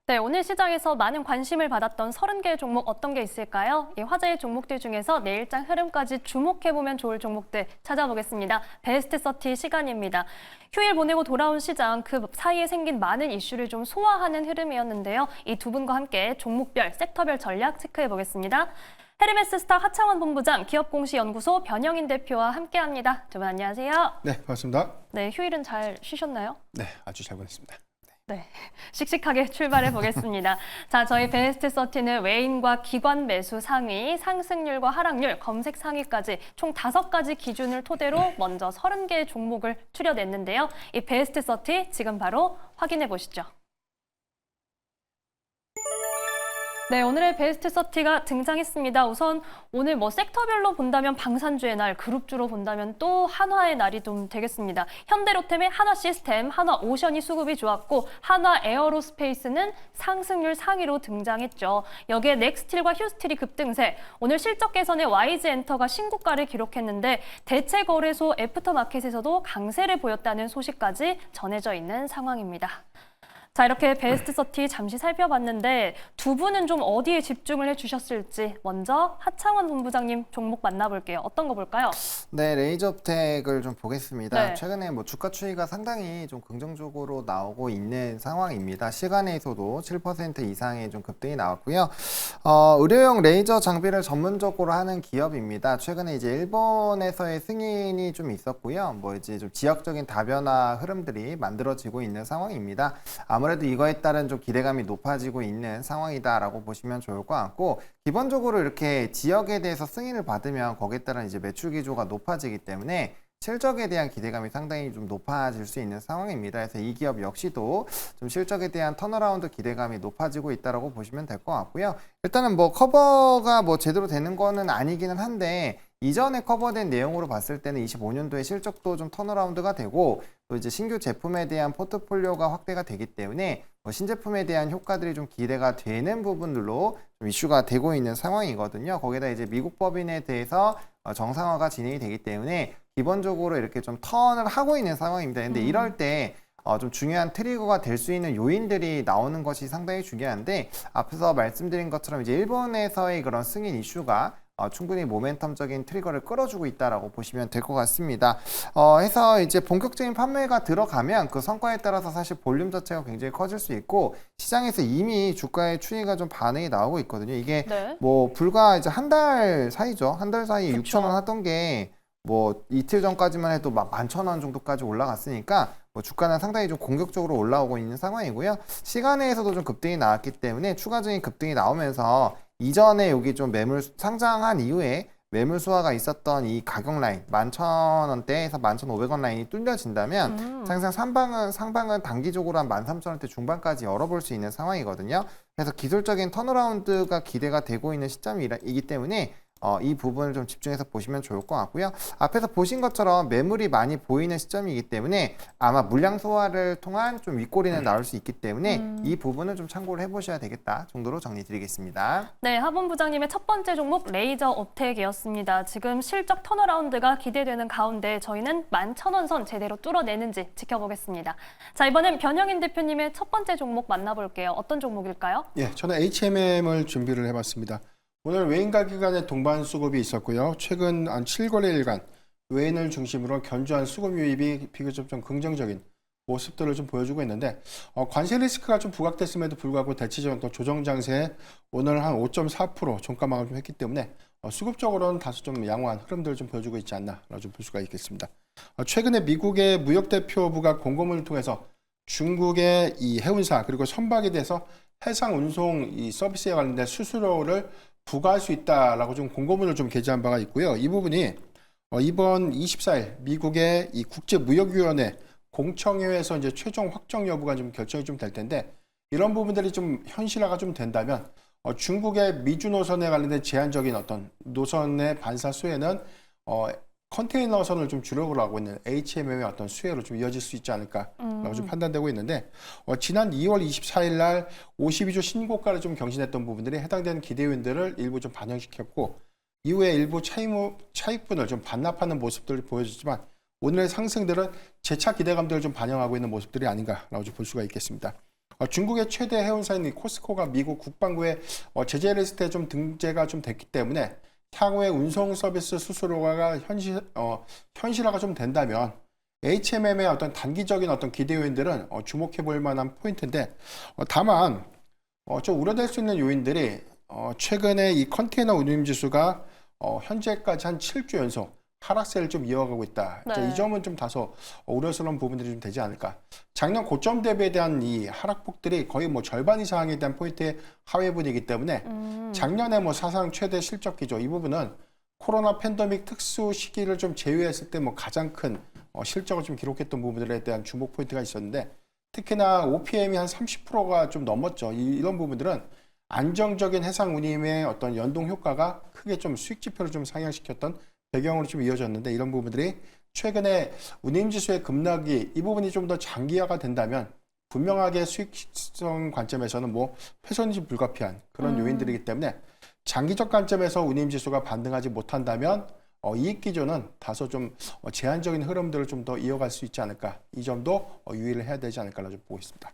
네, 오늘 시장에서 많은 관심을 받았던 30개의 종목 어떤 게 있을까요? 이 화제의 종목들 중에서 내일장 흐름까지 주목해보면 좋을 종목들 찾아보겠습니다. 베스트 30 시간입니다. 휴일 보내고 돌아온 시장 그 사이에 생긴 많은 이슈를 좀 소화하는 흐름이었는데요. 이 두 분과 함께 종목별, 섹터별 전략 체크해보겠습니다. 헤르메스스탁 하창원 본부장, 기업공시연구소 변영인 대표와 함께합니다. 두 분 안녕하세요. 네, 반갑습니다. 네, 휴일은 잘 쉬셨나요? 네, 아주 잘 보냈습니다. 네, 씩씩하게 출발해 보겠습니다. 자, 저희 베스트 30는 외인과 기관 매수 상위, 상승률과 하락률, 검색 상위까지 총 5가지 기준을 토대로 먼저 30개의 종목을 추려냈는데요. 이 베스트 30 지금 바로 확인해 보시죠. 네, 오늘의 베스트 30가 등장했습니다. 우선 오늘 섹터별로 본다면 방산주의 날, 그룹주로 본다면 또 한화의 날이 좀 되겠습니다. 현대로템의 한화시스템, 한화오션이 수급이 좋았고 한화에어로스페이스는 상승률 상위로 등장했죠. 여기에 넥스틸과 휴스틸이 급등세, 오늘 실적 개선의 YG엔터가 신고가를 기록했는데 대체 거래소 애프터마켓에서도 강세를 보였다는 소식까지 전해져 있는 상황입니다. 자, 이렇게 베스트 30 잠시 살펴봤는데 두 분은 좀 어디에 집중을 해주셨을지 먼저 하창원 본부장님 종목 만나볼게요. 어떤 거 볼까요? 네, 레이저업텍을 좀 보겠습니다. 네. 최근에 주가 추이가 상당히 좀 긍정적으로 나오고 있는 상황입니다. 시간에서도 7% 이상의 좀 급등이 나왔고요. 의료용 레이저 장비를 전문적으로 하는 기업입니다. 최근에 이제 일본에서의 승인이 좀 있었고요. 이제 좀 지역적인 다변화 흐름들이 만들어지고 있는 상황입니다. 아무래도 이거에 따른 좀 기대감이 높아지고 있는 상황이다라고 보시면 좋을 것 같고, 기본적으로 이렇게 지역에 대해서 승인을 받으면 거기에 따른 이제 매출 기조가 높아지기 때문에 실적에 대한 기대감이 상당히 좀 높아질 수 있는 상황입니다. 그래서 이 기업 역시도 좀 실적에 대한 턴어라운드 기대감이 높아지고 있다라고 보시면 될 것 같고요. 일단은 커버가 제대로 되는 거는 아니기는 한데, 이전에 커버된 내용으로 봤을 때는 25년도에 실적도 좀 턴어라운드가 되고, 또 이제 신규 제품에 대한 포트폴리오가 확대가 되기 때문에 신제품에 대한 효과들이 좀 기대가 되는 부분들로 좀 이슈가 되고 있는 상황이거든요. 거기다 이제 미국 법인에 대해서 정상화가 진행이 되기 때문에 기본적으로 이렇게 좀 턴을 하고 있는 상황입니다. 근데 이럴 때 좀 중요한 트리거가 될 수 있는 요인들이 나오는 것이 상당히 중요한데, 앞에서 말씀드린 것처럼 이제 일본에서의 그런 승인 이슈가 충분히 모멘텀적인 트리거를 끌어주고 있다라고 보시면 될 것 같습니다. 해서 이제 본격적인 판매가 들어가면 그 성과에 따라서 사실 볼륨 자체가 굉장히 커질 수 있고, 시장에서 이미 주가의 추이가 좀 반응이 나오고 있거든요. 이게 네. 불과 이제 한 달 사이죠. 한 달 사이에 그쵸. 6,000원 하던 게 이틀 전까지만 해도 11,000원 정도까지 올라갔으니까 주가는 상당히 좀 공격적으로 올라오고 있는 상황이고요. 시간에서도 좀 급등이 나왔기 때문에 추가적인 급등이 나오면서 이전에 여기 좀 매물 상장한 이후에 매물 수화가 있었던 이 가격 라인 11,000원대에서 11,500원 라인이 뚫려진다면 사실상 상방은 단기적으로 한 13,000원대 중반까지 열어볼 수 있는 상황이거든요. 그래서 기술적인 턴어라운드가 기대가 되고 있는 시점이기 때문에 이 부분을 좀 집중해서 보시면 좋을 것 같고요. 앞에서 보신 것처럼 매물이 많이 보이는 시점이기 때문에 아마 물량 소화를 통한 좀 윗꼬리는 나올 수 있기 때문에 이 부분을 좀 참고를 해보셔야 되겠다 정도로 정리드리겠습니다. 네, 하 본부장님의 첫 번째 종목 레이저 업텍이었습니다. 지금 실적 턴어라운드가 기대되는 가운데 저희는 11,000원 선 제대로 뚫어내는지 지켜보겠습니다. 자, 이번엔 변영인 대표님의 첫 번째 종목 만나볼게요. 어떤 종목일까요? 예, 저는 HMM을 준비를 해봤습니다. 오늘 외인과 기관의 동반 수급이 있었고요. 최근 한 7거래일간 외인을 중심으로 견조한 수급 유입이 비교적 좀 긍정적인 모습들을 좀 보여주고 있는데, 관세 리스크가 좀 부각됐음에도 불구하고 대체적인 또 조정 장세에 오늘 한 5.4% 종가 마감을 좀 했기 때문에 수급적으로는 다소 좀 양호한 흐름들을 좀 보여주고 있지 않나라고 좀 볼 수가 있겠습니다. 최근에 미국의 무역대표부가 공고문을 통해서 중국의 이 해운사 그리고 선박에 대해서 해상 운송 이 서비스에 관련된 수수료를 부과할 수 있다라고 좀 공고문을 좀 게재한 바가 있고요. 이 부분이 이번 24일 미국의 이 국제무역위원회 공청회에서 이제 최종 확정 여부가 좀 결정이 좀 될 텐데, 이런 부분들이 좀 현실화가 좀 된다면 중국의 미주 노선에 관련된 제한적인 어떤 노선의 반사 수혜는 컨테이너선을 좀 주력으로 하고 있는 HMM의 어떤 수혜로 좀 이어질 수 있지 않을까라고 좀 판단되고 있는데, 지난 2월 24일 날 52주 신고가를 좀 경신했던 부분들이 해당되는 기대 요인들을 일부 좀 반영시켰고, 이후에 일부 차익분을 좀 반납하는 모습들을 보여주지만 오늘의 상승들은 재차 기대감들을 좀 반영하고 있는 모습들이 아닌가라고 좀 볼 수가 있겠습니다. 중국의 최대 해운사인 이 코스코가 미국 국방부의 제재 리스트에 좀 등재가 좀 됐기 때문에 향후에 운송 서비스 수수료가 현실화가 좀 된다면 HMM의 어떤 단기적인 어떤 기대 요인들은 주목해 볼 만한 포인트인데 다만 좀 우려될 수 있는 요인들이 최근에 이 컨테이너 운임 지수가 현재까지 한 7주 연속 하락세를 좀 이어가고 있다. 이제 네. 이 점은 좀 다소 우려스러운 부분들이 좀 되지 않을까. 작년 고점 대비에 대한 이 하락폭들이 거의 뭐 절반 이상에 대한 포인트의 하회분이기 때문에 작년에 뭐 사상 최대 실적 기조 이 부분은 코로나 팬데믹 특수 시기를 좀 제외했을 때 뭐 가장 큰 실적을 좀 기록했던 부분들에 대한 주목 포인트가 있었는데 특히나 OPM이 한 30%가 좀 넘었죠. 이런 부분들은 안정적인 해상 운임의 어떤 연동 효과가 크게 좀 수익 지표를 좀 상향시켰던 배경으로 좀 이어졌는데 이런 부분들이 최근에 운임 지수의 급락이 이 부분이 좀 더 장기화가 된다면 분명하게 수익성 관점에서는 뭐 훼손이 불가피한 그런 요인들이기 때문에 장기적 관점에서 운임 지수가 반등하지 못한다면 이익 기조는 다소 좀 제한적인 흐름들을 좀 더 이어갈 수 있지 않을까. 이 점도 유의를 해야 되지 않을까라고 좀 보고 있습니다.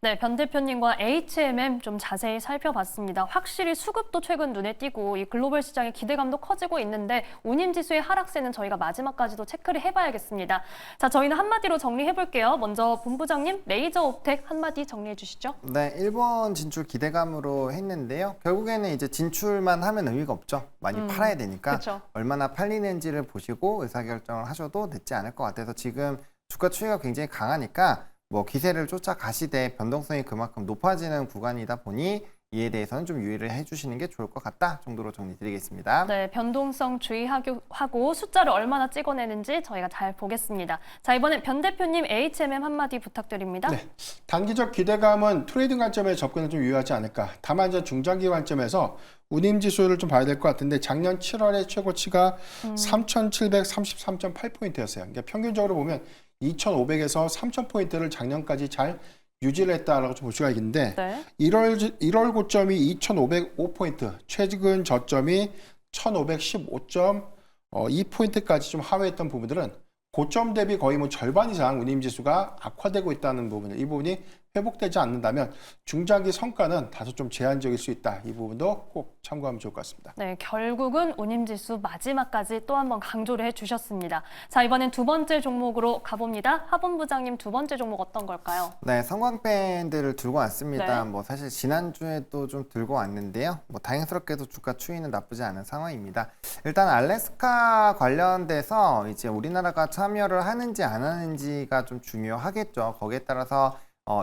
네, 변 대표님과 HMM 좀 자세히 살펴봤습니다. 확실히 수급도 최근 눈에 띄고 이 글로벌 시장의 기대감도 커지고 있는데 운임지수의 하락세는 저희가 마지막까지도 체크를 해봐야겠습니다. 자, 저희는 한마디로 정리해볼게요. 먼저 본부장님, 레이저 옵텍 한마디 정리해 주시죠. 네, 일본 진출 기대감으로 했는데요. 결국에는 이제 진출만 하면 의미가 없죠. 많이 팔아야 되니까 그쵸. 얼마나 팔리는지를 보시고 의사결정을 하셔도 늦지 않을 것 같아서 지금 주가 추이가 굉장히 강하니까 뭐 기세를 쫓아가시되 변동성이 그만큼 높아지는 구간이다 보니 이에 대해서는 좀 유의를 해주시는 게 좋을 것 같다 정도로 정리드리겠습니다. 네, 변동성 주의하고 숫자를 얼마나 찍어내는지 저희가 잘 보겠습니다. 자, 이번엔 변 대표님 HMM 한마디 부탁드립니다. 네, 단기적 기대감은 트레이딩 관점에 접근을 좀 유효하지 않을까. 다만 이제 중장기 관점에서 운임 지수를 좀 봐야 될 것 같은데 작년 7월의 최고치가 3,733.8포인트였어요. 그러니까 평균적으로 보면 2,500에서 3,000포인트를 작년까지 잘 유지를 했다라고 좀 볼 수가 있는데 네. 1월 고점이 2,505포인트, 최근 저점이 1,515.2포인트까지 좀 하회했던 부분들은 고점 대비 거의 뭐 절반 이상 운임 지수가 악화되고 있다는 부분, 이 부분이 회복되지 않는다면 중장기 성과는 다소 좀 제한적일 수 있다. 이 부분도 꼭 참고하면 좋을 것 같습니다. 네, 결국은 운임지수 마지막까지 또 한 번 강조를 해주셨습니다. 자, 이번엔 두 번째 종목으로 가봅니다. 하본부장님 두 번째 종목 어떤 걸까요? 네, 성광밴드를 들고 왔습니다. 네. 뭐 사실 지난주에도 좀 들고 왔는데요. 뭐 다행스럽게도 주가 추이는 나쁘지 않은 상황입니다. 일단 알래스카 관련돼서 이제 우리나라가 참여를 하는지 안 하는지가 좀 중요하겠죠. 거기에 따라서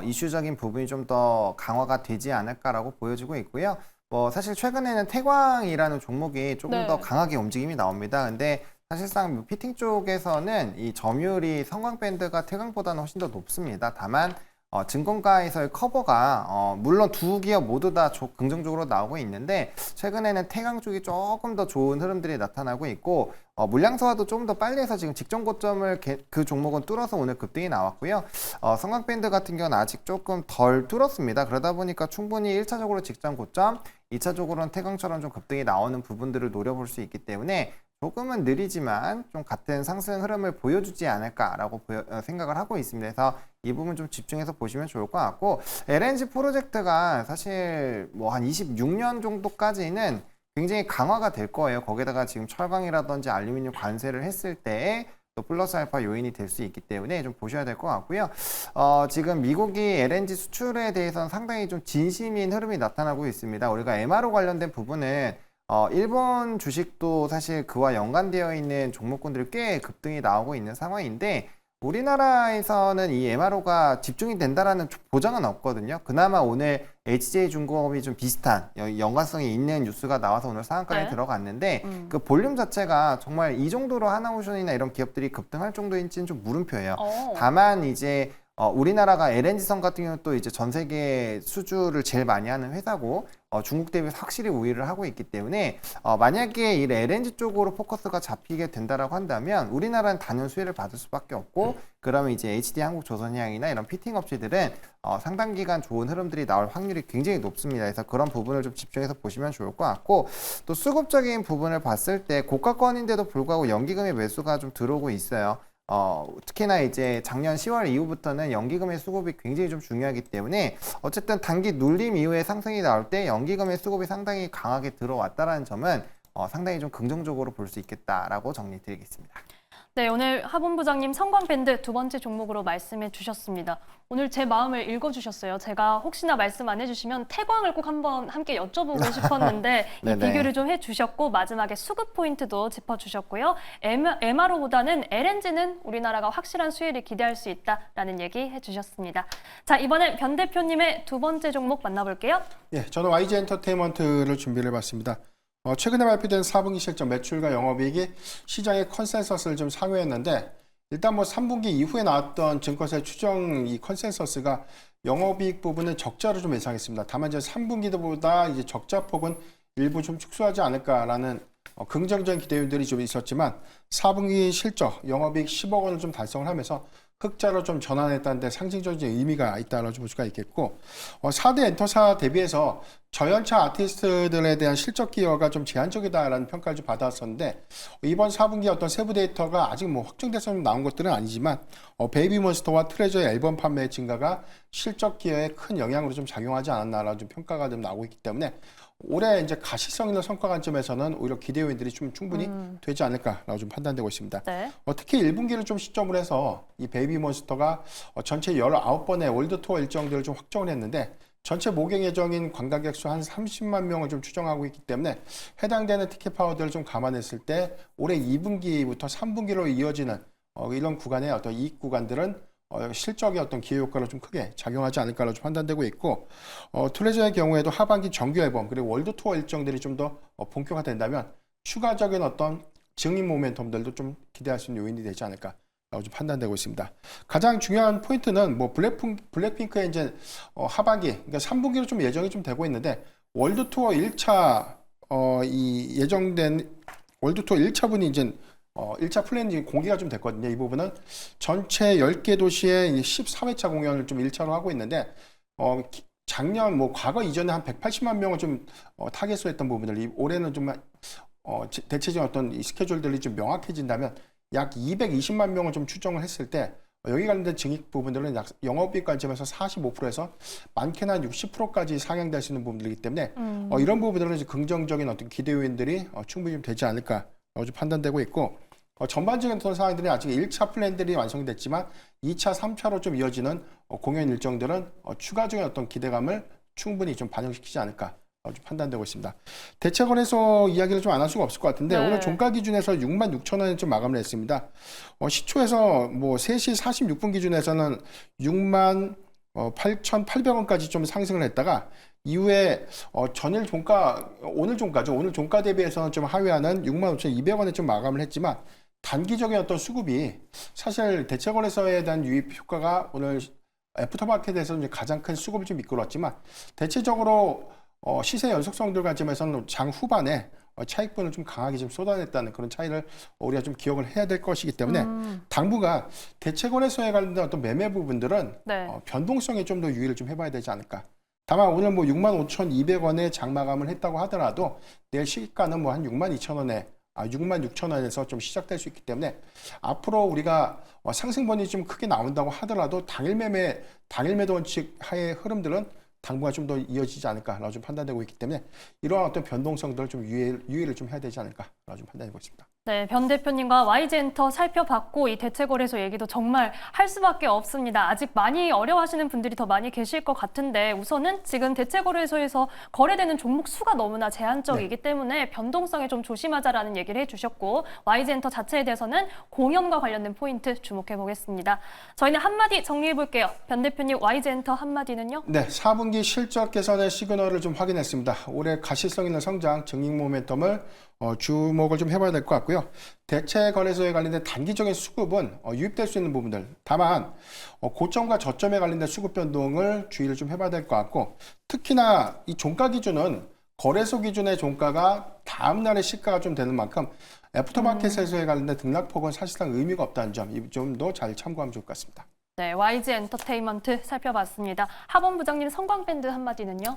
이슈적인 부분이 좀 더 강화가 되지 않을까라고 보여지고 있고요. 뭐 사실 최근에는 태광이라는 종목이 조금 네. 더 강하게 움직임이 나옵니다. 근데 사실상 피팅 쪽에서는 이 점유율이 성광밴드가 태광보다는 훨씬 더 높습니다. 다만 증권가에서의 커버가 물론 두 기업 모두 다 긍정적으로 나오고 있는데 최근에는 태광 쪽이 조금 더 좋은 흐름들이 나타나고 있고 물량 소화도 조금 더 빨리 해서 지금 직전 고점을 그 종목은 뚫어서 오늘 급등이 나왔고요. 성광밴드 같은 경우는 아직 조금 덜 뚫었습니다. 그러다 보니까 충분히 1차적으로 직전 고점, 2차적으로는 태광처럼 좀 급등이 나오는 부분들을 노려볼 수 있기 때문에 조금은 느리지만 좀 같은 상승 흐름을 보여주지 않을까라고 생각을 하고 있습니다. 그래서 이 부분 좀 집중해서 보시면 좋을 것 같고 LNG 프로젝트가 사실 뭐 한 26년 정도까지는 굉장히 강화가 될 거예요. 거기다가 지금 철강이라든지 알루미늄 관세를 했을 때 또 플러스 알파 요인이 될 수 있기 때문에 좀 보셔야 될 것 같고요. 지금 미국이 LNG 수출에 대해서는 상당히 좀 진심인 흐름이 나타나고 있습니다. 우리가 MRO 관련된 부분은 일본 주식도 사실 그와 연관되어 있는 종목군들이 꽤 급등이 나오고 있는 상황인데 우리나라에서는 이 MRO가 집중이 된다라는 보장은 없거든요. 그나마 오늘 HJ중공업이 좀 비슷한 연관성이 있는 뉴스가 나와서 오늘 상한가에 네. 들어갔는데 그 볼륨 자체가 정말 이 정도로 하나오션이나 이런 기업들이 급등할 정도인지는 좀 물음표예요. 다만 이제 우리나라가 LNG선 같은 경우는 또 이제 전 세계 수주를 제일 많이 하는 회사고 중국 대비해서 확실히 우위를 하고 있기 때문에 만약에 이 LNG 쪽으로 포커스가 잡히게 된다라고 한다면 우리나라는 단연 수혜를 받을 수밖에 없고 그러면 이제 HD 한국조선해양이나 이런 피팅 업체들은 상당 기간 좋은 흐름들이 나올 확률이 굉장히 높습니다. 그래서 그런 부분을 좀 집중해서 보시면 좋을 것 같고 또 수급적인 부분을 봤을 때 고가권인데도 불구하고 연기금의 매수가 좀 들어오고 있어요. 특히나 이제 작년 10월 이후부터는 연기금의 수급이 굉장히 좀 중요하기 때문에 어쨌든 단기 눌림 이후에 상승이 나올 때 연기금의 수급이 상당히 강하게 들어왔다라는 점은 상당히 좀 긍정적으로 볼 수 있겠다라고 정리드리겠습니다. 네, 오늘 하본부장님 성광밴드 두 번째 종목으로 말씀해 주셨습니다. 오늘 제 마음을 읽어주셨어요. 제가 혹시나 말씀 안 해주시면 태광을 꼭 한번 함께 여쭤보고 싶었는데 이 네네. 비교를 좀 해주셨고 마지막에 수급 포인트도 짚어주셨고요. MRO보다는 LNG는 우리나라가 확실한 수혜를 기대할 수 있다라는 얘기 해주셨습니다. 자, 이번엔 변 대표님의 두 번째 종목 만나볼게요. 예, 저는 YG 엔터테인먼트를 준비를 해봤습니다. 최근에 발표된 4분기 실적 매출과 영업이익이 시장의 컨센서스를 좀 상회했는데 일단 뭐 3분기 이후에 나왔던 증권사의 추정 이 컨센서스가 영업이익 부분은 적자로 좀 예상했습니다. 다만 이제 3분기보다 이제 적자 폭은 일부 좀 축소하지 않을까라는 긍정적인 기대들이 좀 있었지만 4분기 실적 영업이익 10억 원을 좀 달성을 하면서 흑자로 좀 전환했다는 데 상징적인 의미가 있다고 볼 수가 있겠고 4대 엔터사 대비해서 저연차 아티스트들에 대한 실적 기여가 좀 제한적이다라는 평가를 좀 받았었는데 이번 4분기 어떤 세부 데이터가 아직 뭐 확정돼서 나온 것들은 아니지만 베이비몬스터와 트레저의 앨범 판매 증가가 실적 기여에 큰 영향으로 좀 작용하지 않았나라는 좀 평가가 좀 나오고 있기 때문에 올해 이제 가시성 있는 성과 관점에서는 오히려 기대 요인들이 좀 충분히 되지 않을까라고 좀 판단되고 있습니다. 네. 특히 1분기를 좀 시점으로 해서 이 베이비몬스터가 전체 19번의 월드투어 일정들을 좀 확정을 했는데 전체 목행 예정인 관광객 수 한 30만 명을 좀 추정하고 있기 때문에 해당되는 티켓 파워들을 좀 감안했을 때 올해 2분기부터 3분기로 이어지는 이런 구간의 어떤 이익 구간들은 실적의 어떤 기회 효과를 좀 크게 작용하지 않을까로 좀 판단되고 있고 트레저의 경우에도 하반기 정규 앨범 그리고 월드 투어 일정들이 좀 더 본격화된다면 추가적인 어떤 증인 모멘텀들도 좀 기대할 수 있는 요인이 되지 않을까. 라고 좀 판단되고 있습니다. 가장 중요한 포인트는 뭐 블랙핑크의 이제 하반기, 그러니까 3분기로 좀 예정이 좀 되고 있는데 월드 투어 1차 이 예정된 월드 투어 1차분이 이제 1차 플랜이 공개가 좀 됐거든요. 이 부분은 전체 10개 도시의 14회차 공연을 좀 1차로 하고 있는데 작년 뭐 과거 이전에 한 180만 명을 좀 타겟으로 했던 부분들 올해는 좀 대체적인 어떤 이 스케줄들이 좀 명확해진다면 약 220만 명을 좀 추정을 했을 때 여기 관련된 증액 부분들은 약 영업이익 관점에서 45%에서 많게는 한 60%까지 상향될 수 있는 부분들이기 때문에 이런 부분들은 이제 긍정적인 어떤 기대 요인들이 충분히 좀 되지 않을까라고 좀 판단되고 있고 전반적인 어떤 상황들이 아직 1차 플랜들이 완성됐지만 2차, 3차로 좀 이어지는 공연 일정들은 추가적인 어떤 기대감을 충분히 좀 반영시키지 않을까. 좀 판단되고 있습니다. 대체거래소 이야기를 좀 안 할 수가 없을 것 같은데 네. 오늘 종가 기준에서 66,000원에 좀 마감을 했습니다. 시초에서 뭐 3시 46분 기준에서는 68,800원까지 좀 상승을 했다가 이후에 전일 종가 오늘 종가죠. 오늘 종가 대비해서는 좀 하회하는 65,200원에 좀 마감을 했지만 단기적인 어떤 수급이 사실 대체거래소에 대한 유입 효과가 오늘 애프터마켓에서 이제 가장 큰 수급을 좀 이끌었지만 대체적으로 시세 연속성들 관점에서는 장 후반에 차익분을 좀 강하게 좀 쏟아냈다는 그런 차이를 우리가 좀 기억을 해야 될 것이기 때문에 당분간 대체거래소에 관련된 어떤 매매 부분들은 네. 변동성에 좀 더 유의를 좀 해봐야 되지 않을까. 다만 오늘 뭐 65,200원에 장마감을 했다고 하더라도 내일 시가는 뭐 한 62,000원에 66,000원에서 좀 시작될 수 있기 때문에 앞으로 우리가 상승분이 좀 크게 나온다고 하더라도 당일 매도 원칙 하의 흐름들은 당분간 좀 더 이어지지 않을까라고 좀 판단되고 있기 때문에 이러한 어떤 변동성들을 좀 유의를 좀 해야 되지 않을까라고 좀 판단되고 있습니다. 네, 변 대표님과 YG엔터 살펴봤고 이 대체거래소 얘기도 정말 할 수밖에 없습니다. 아직 많이 어려워하시는 분들이 더 많이 계실 것 같은데 우선은 지금 대체거래소에서 거래되는 종목 수가 너무나 제한적이기 때문에 변동성에 좀 조심하자라는 얘기를 해주셨고 YG엔터 자체에 대해서는 공연과 관련된 포인트 주목해 보겠습니다. 저희는 한마디 정리해 볼게요. 변 대표님 YG엔터 한마디는요? 네, 4분기 실적 개선의 시그널을 좀 확인했습니다. 올해 가시성 있는 성장, 증익 모멘텀을 주목을 좀 해봐야 될 것 같고요. 대체 거래소에 관련된 단기적인 수급은 유입될 수 있는 부분들. 다만 고점과 저점에 관련된 수급 변동을 주의를 좀 해봐야 될 것 같고 특히나 이 종가 기준은 거래소 기준의 종가가 다음 날의 시가가 좀 되는 만큼 애프터마켓에서에 관련된 등락폭은 사실상 의미가 없다는 점, 이 점도 잘 참고하면 좋을 것 같습니다. 네, YG 엔터테인먼트 살펴봤습니다. 하본 부장님 성광밴드 한마디는요?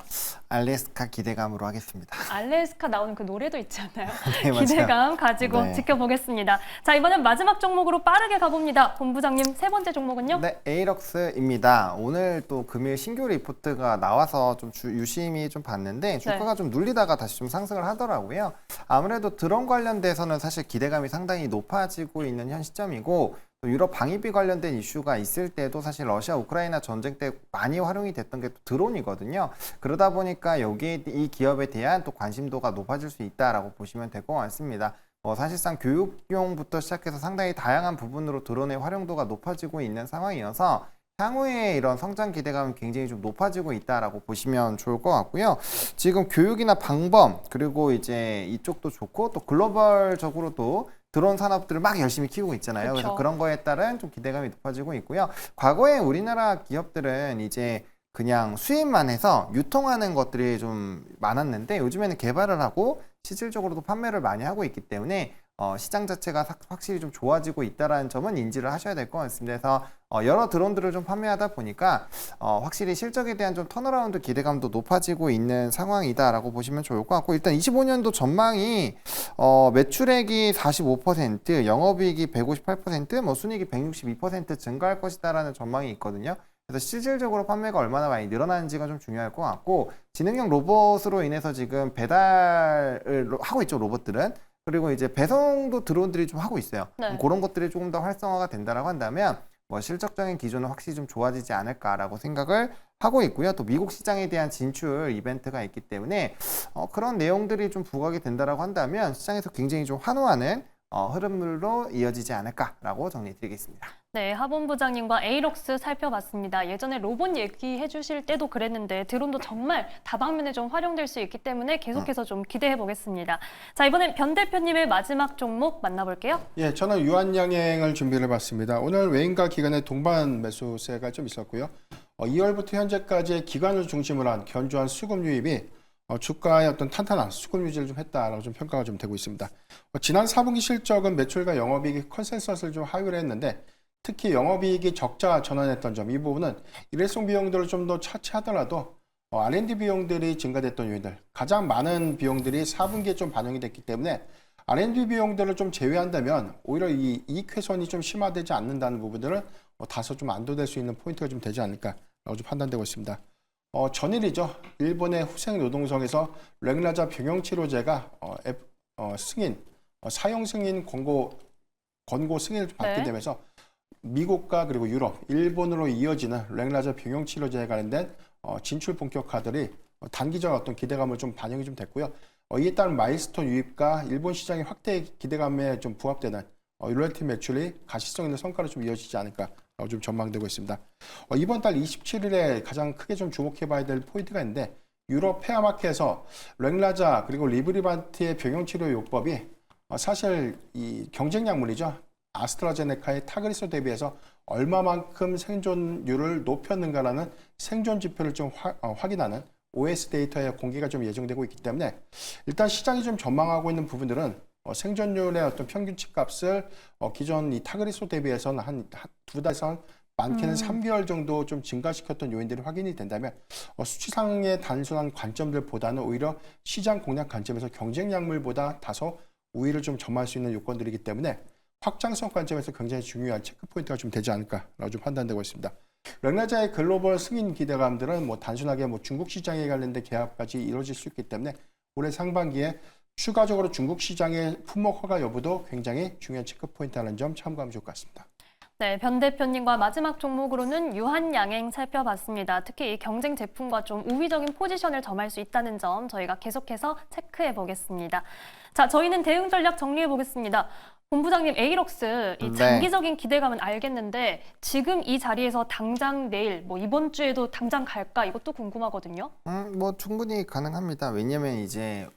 알래스카 기대감으로 하겠습니다. 알래스카 나오는 그 노래도 있지 않나요? 네, 맞아요. 기대감 가지고 네. 지켜보겠습니다. 자, 이번엔 마지막 종목으로 빠르게 가봅니다. 본부장님, 세 번째 종목은요? 네, 에이럭스입니다. 오늘 또 금일 신규 리포트가 나와서 좀 유심히 좀 봤는데 주가가 좀 눌리다가 다시 좀 상승을 하더라고요. 아무래도 드론 관련돼서는 사실 기대감이 상당히 높아지고 있는 현 시점이고 또 유럽 방위비 관련된 이슈가 있을 때도 사실 러시아 우크라이나 전쟁 때 많이 활용이 됐던 게 또 드론이거든요. 그러다 보니까 여기에 이 기업에 대한 또 관심도가 높아질 수 있다라고 보시면 될 것 같습니다. 사실상 교육용부터 시작해서 상당히 다양한 부분으로 드론의 활용도가 높아지고 있는 상황이어서 향후에 이런 성장 기대감은 굉장히 좀 높아지고 있다라고 보시면 좋을 것 같고요. 지금 교육이나 방범 그리고 이제 이쪽도 좋고 또 글로벌적으로도 드론 산업들을 막 열심히 키우고 있잖아요. 그쵸. 그래서 그런 거에 따른 좀 기대감이 높아지고 있고요. 과거에 우리나라 기업들은 이제 그냥 수입만 해서 유통하는 것들이 좀 많았는데 요즘에는 개발을 하고 실질적으로도 판매를 많이 하고 있기 때문에 시장 자체가 확실히 좀 좋아지고 있다는 점은 인지를 하셔야 될 것 같습니다. 그래서 여러 드론들을 좀 판매하다 보니까 확실히 실적에 대한 좀 턴어라운드 기대감도 높아지고 있는 상황이다라고 보시면 좋을 것 같고 일단 25년도 전망이 매출액이 45%, 영업이익이 158%, 순이익이 162% 증가할 것이다라는 전망이 있거든요. 그래서 실질적으로 판매가 얼마나 많이 늘어나는지가 좀 중요할 것 같고 지능형 로봇으로 인해서 지금 배달을 하고 있죠, 로봇들은. 그리고 이제 배송도 드론들이 좀 하고 있어요. 네. 그런 것들이 조금 더 활성화가 된다라고 한다면 실적적인 기조는 확실히 좀 좋아지지 않을까라고 생각을 하고 있고요. 또 미국 시장에 대한 진출 이벤트가 있기 때문에 그런 내용들이 좀 부각이 된다라고 한다면 시장에서 굉장히 좀 환호하는 흐름으로 이어지지 않을까라고 정리해드리겠습니다. 네, 하본부장님과 에이럭스 살펴봤습니다. 예전에 로봇 얘기해 주실 때도 그랬는데 드론도 정말 다방면에 좀 활용될 수 있기 때문에 계속해서 좀 기대해 보겠습니다. 자, 이번엔 변 대표님의 마지막 종목 만나볼게요. 예, 저는 유한양행을 준비를 해봤습니다. 오늘 외인가 기관의 동반 매수세가 좀 있었고요. 2월부터 현재까지의 기관을 중심으로 한 견조한 수급 유입이 주가의 어떤 탄탄한 수급 유지를 좀 했다라고 좀 평가가 좀 되고 있습니다. 지난 4분기 실적은 매출과 영업이익이 컨센서스를 좀 하회를 했는데 특히 영업이익이 적자 전환했던 점, 이 부분은 일회성 비용들을 좀 더 차치하더라도 R&D 비용들이 증가됐던 요인들, 가장 많은 비용들이 4분기에 좀 반영이 됐기 때문에 R&D 비용들을 좀 제외한다면 오히려 이 이익 훼손이 좀 심화되지 않는다는 부분들은 다소 좀 안도될 수 있는 포인트가 좀 되지 않을까라고 좀 판단되고 있습니다. 전일이죠. 일본의 후생 노동성에서 랭라자 병용치료제가 승인, 사용 승인 권고 승인을 받게 네. 되면서 미국과 그리고 유럽, 일본으로 이어지는 랭라자 병용치료제에 관련된 진출 본격화들이 단기적 어떤 기대감을 좀 반영이 좀 됐고요. 이에 따른 마일스톤 유입과 일본 시장의 확대 기대감에 좀 부합되는 롤러티 매출이 가시성 있는 성과로 좀 이어지지 않을까라고 좀 전망되고 있습니다. 이번 달 27일에 가장 크게 좀 주목해봐야 될 포인트가 있는데 유럽 폐암학회에서 랭라자 그리고 리브리반트의 병용치료 요법이 사실 이 경쟁 약물이죠. 아스트라제네카의 타그리소 대비해서 얼마만큼 생존율을 높였는가라는 생존 지표를 좀 확인하는 OS 데이터의 공개가 좀 예정되고 있기 때문에 일단 시장이 좀 전망하고 있는 부분들은 생존율의 어떤 평균치 값을 기존 이 타그리소 대비해서는 한 2달에서 많게는 3개월 정도 좀 증가시켰던 요인들이 확인이 된다면 수치상의 단순한 관점들보다는 오히려 시장 공략 관점에서 경쟁 약물보다 다소 우위를 좀 점할 수 있는 요건들이기 때문에 확장성 관점에서 굉장히 중요한 체크포인트가 좀 되지 않을까라고 좀 판단되고 있습니다. 랭라자의 글로벌 승인 기대감들은 단순하게 중국 시장에 관련된 계약까지 이루어질 수 있기 때문에 올해 상반기에 추가적으로 중국 시장의 품목 허가 여부도 굉장히 중요한 체크포인트라는 점 참고하면 좋을 것 같습니다. 네, 변 대표님과 마지막 종목으로는 유한양행 살펴봤습니다. 특히 이 경쟁 제품과 좀 우위적인 포지션을 점할 수 있다는 점 저희가 계속해서 체크해 보겠습니다. 자, 저희는 대응 전략 정리해 보겠습니다. 본부장님, 에이럭스 이 장기적인 기대감은 알겠는데 지금 이 자리에서 당장 내일 이번 주에도 당장 갈까 이것도 궁금하거든요. 충분히 가능합니다. 왜냐면 이제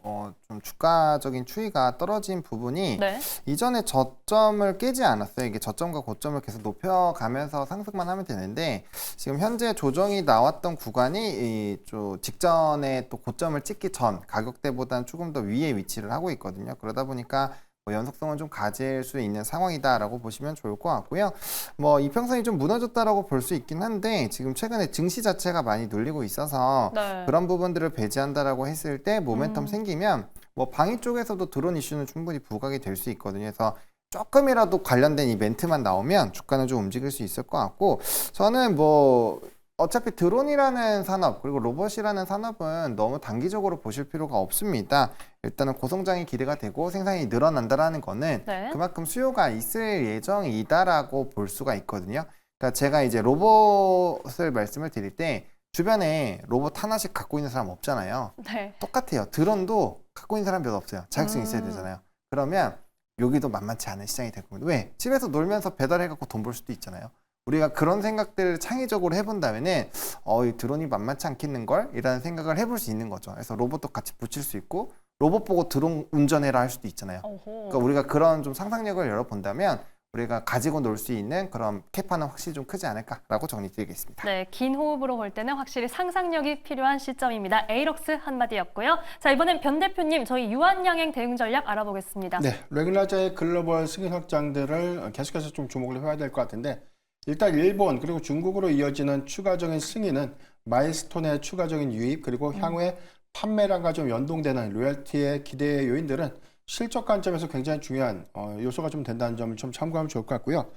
좀 주가적인 추이가 떨어진 부분이 네. 이전에 저점을 깨지 않았어요. 이게 저점과 고점을 계속 높여가면서 상승만 하면 되는데 지금 현재 조정이 나왔던 구간이 직전에 또 고점을 찍기 전 가격대보다는 조금 더 위에 위치를 하고 있거든요. 그러다 보니까 뭐 연속성은 좀 가질 수 있는 상황이다라고 보시면 좋을 것 같고요. 뭐 이평선이 좀 무너졌다라고 볼 수 있긴 한데 지금 최근에 증시 자체가 많이 눌리고 있어서 네. 그런 부분들을 배제한다라고 했을 때 모멘텀 생기면 뭐 방위 쪽에서도 드론 이슈는 충분히 부각이 될 수 있거든요. 그래서 조금이라도 관련된 이벤트만 나오면 주가는 좀 움직일 수 있을 것 같고 저는 뭐 어차피 드론이라는 산업 그리고 로봇이라는 산업은 너무 단기적으로 보실 필요가 없습니다. 일단은 고성장이 기대가 되고 생산이 늘어난다라는 거는 네. 그만큼 수요가 있을 예정이다라고 볼 수가 있거든요. 그러니까 제가 이제 로봇을 말씀을 드릴 때 주변에 로봇 하나씩 갖고 있는 사람 없잖아요. 네. 똑같아요. 드론도 갖고 있는 사람 별로 없어요. 자격증 있어야 되잖아요. 그러면 여기도 만만치 않은 시장이 될 겁니다. 왜? 집에서 놀면서 배달해갖고 돈 벌 수도 있잖아요. 우리가 그런 생각들을 창의적으로 해본다면은 이 드론이 만만치 않겠는걸? 이라는 생각을 해볼 수 있는 거죠. 그래서 로봇도 같이 붙일 수 있고 로봇 보고 드론 운전해라 할 수도 있잖아요. 어허. 그러니까 우리가 그런 좀 상상력을 열어본다면 우리가 가지고 놀 수 있는 그런 캐파는 확실히 좀 크지 않을까라고 정리드리겠습니다. 네, 긴 호흡으로 볼 때는 확실히 상상력이 필요한 시점입니다. 에이럭스 한마디였고요. 자, 이번엔 변 대표님, 저희 유한양행 대응 전략 알아보겠습니다. 네, 레귤라자의 글로벌 승인 확장들을 계속해서 좀 주목을 해봐야 될 것 같은데 일단 일본 그리고 중국으로 이어지는 추가적인 승인은 마일스톤의 추가적인 유입 그리고 향후에 판매량과 좀 연동되는 로열티의 기대 요인들은 실적 관점에서 굉장히 중요한 요소가 좀 된다는 점을 좀 참고하면 좋을 것 같고요.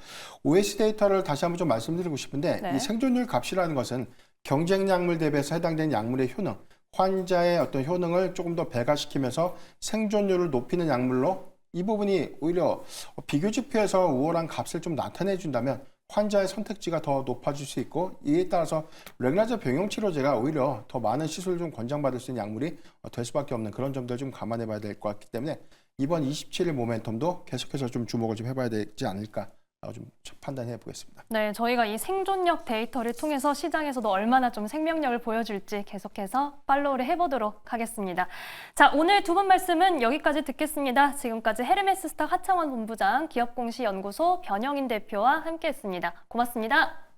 OS 데이터를 다시 한번 좀 말씀드리고 싶은데 네. 이 생존율 값이라는 것은 경쟁 약물 대비해서 해당되는 약물의 효능, 환자의 어떤 효능을 조금 더 배가시키면서 생존율을 높이는 약물로 이 부분이 오히려 비교 지표에서 우월한 값을 좀 나타내 준다면 환자의 선택지가 더 높아질 수 있고 이에 따라서 레귤라자 병용 치료제가 오히려 더 많은 시술을 좀 권장받을 수 있는 약물이 될 수밖에 없는 그런 점들 좀 감안해 봐야 될 것 같기 때문에 이번 27일 모멘텀도 계속해서 좀 주목을 좀 해봐야 되지 않을까라고 좀 판단해 보겠습니다. 네, 저희가 이 생존력 데이터를 통해서 시장에서도 얼마나 좀 생명력을 보여줄지 계속해서 팔로우를 해보도록 하겠습니다. 자, 오늘 두 분 말씀은 여기까지 듣겠습니다. 지금까지 헤르메스스탁 하창원 본부장, 기업공시연구소 변영인 대표와 함께했습니다. 고맙습니다.